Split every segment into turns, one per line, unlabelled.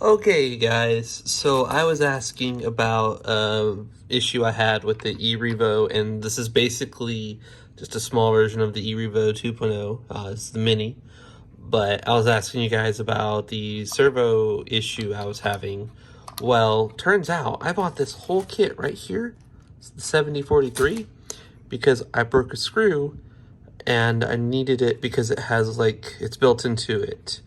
Okay, guys, so I was asking about issue I had with the E-Revo, and this is basically just a small version of the E-Revo 2.0. It's the Mini, but I was asking you guys about the servo issue I was having. Well, turns out I bought this whole kit right here. It's the 7043 because I broke a screw and I needed it because it has it's built into it,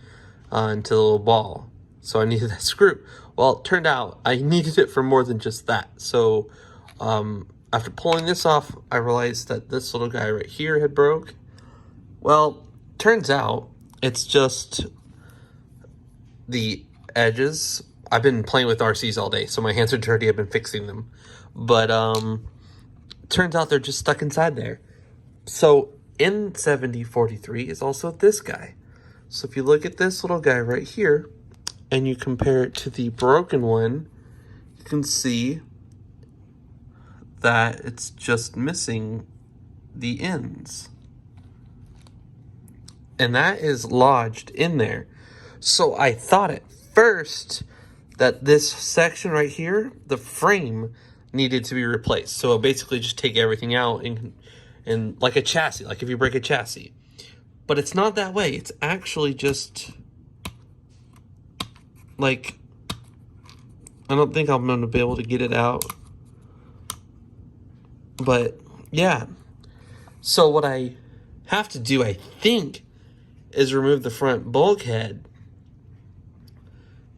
into the little ball. So I needed that screw. Well, it turned out I needed it for more than just that. So after pulling this off, I realized that this little guy right here had broke. Well, turns out it's just the edges. I've been playing with RCs all day, so my hands are dirty. I've been fixing them. But turns out they're just stuck inside there. So in 7043 is also this guy. So if you look at this little guy right here, and you compare it to the broken one, you can see that it's just missing the ends. And that is lodged in there. So I thought at first that this section right here, the frame, needed to be replaced. So basically just take everything out and like a chassis, like if you break a chassis. But it's not that way. It's actually just like, I don't think I'm going to be able to get it out. But yeah. So what I have to do, I think, is remove the front bulkhead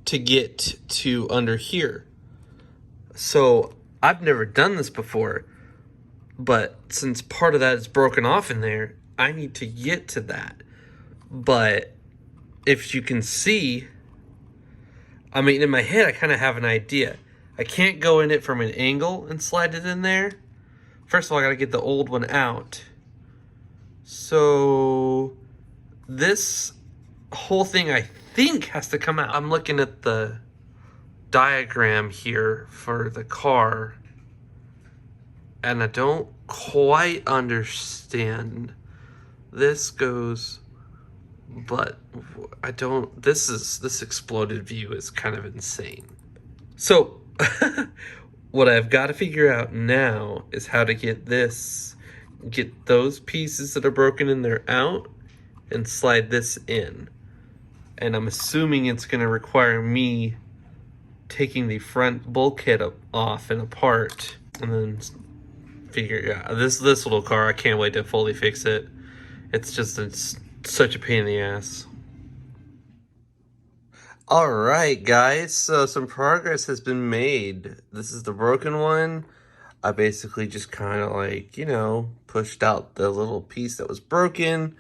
to get to under here. So I've never done this before, but since part of that is broken off in there, I need to get to that. But if you can see, I mean, in my head, I kind of have an idea. I can't go in it from an angle and slide it in there. First of all, I got to get the old one out. So this whole thing, I think, has to come out. I'm looking at the diagram here for the car, and I don't quite understand. This goes, but I don't, this exploded view is kind of insane. So what I've got to figure out now is how to get those pieces that are broken in there out and slide this in. And I'm assuming it's going to require me taking the front bulkhead off and apart, and then figure out this little car. I can't wait to fully fix it. It's such a pain in the ass. All right, guys. So some progress has been made. This is the broken one. I basically just kind of pushed out the little piece that was broken.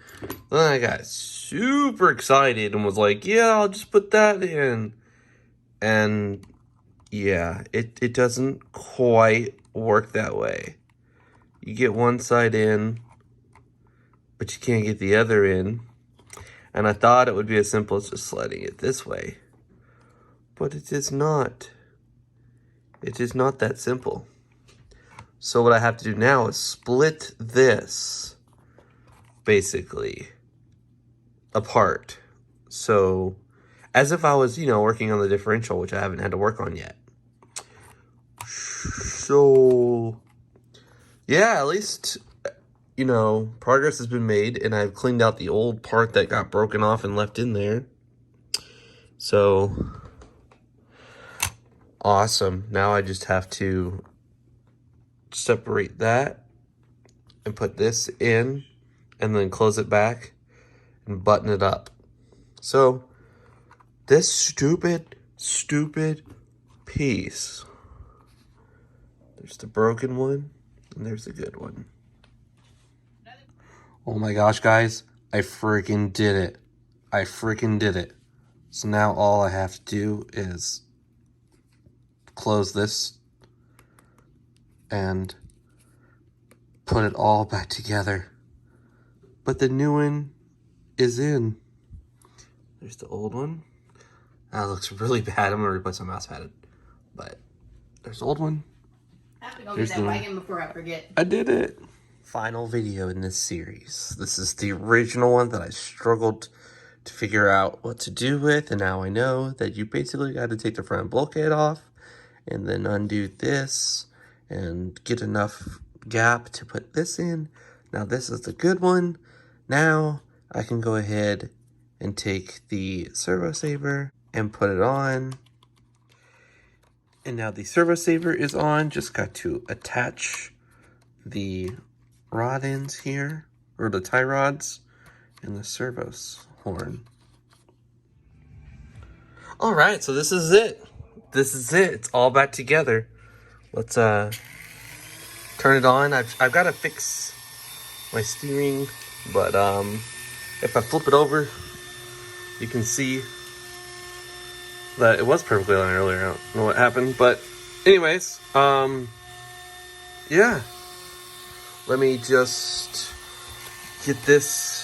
Then I got super excited and was like, yeah, I'll just put that in. And yeah, it doesn't quite work that way. You get one side in, but you can't get the other in. And I thought it would be as simple as just sliding it this way. But it is not. It is not that simple. So what I have to do now is split this, basically, apart. So, as if I was, working on the differential, which I haven't had to work on yet. So, yeah, at least, progress has been made, and I've cleaned out the old part that got broken off and left in there. So, awesome. Now I just have to separate that and put this in and then close it back and button it up. So this stupid piece, there's the broken one and there's the good one. Oh my gosh, guys, I freaking did it. I freaking did it. So now all I have to do is close this and put it all back together. But the new one is in. There's the old one. That looks really bad. I'm gonna replace my mouse pad. But there's the old one.
I have to go get that wagon before I forget.
I did it. Final video in this series. This is the original one that I struggled to figure out what to do with, and now I know that you basically got to take the front bulkhead off and then undo this and get enough gap to put this in. Now this is the good one. Now I can go ahead and take the servo saver and put it on. And now the servo saver is on. Just got to attach the rod ends here, or the tie rods, and the servo's horn. All right, so this is it. This is it. It's all back together. Let's turn it on. I've got to fix my steering, but if I flip it over, you can see that it was perfectly on earlier. I don't know what happened, but anyways, yeah. Let me just get this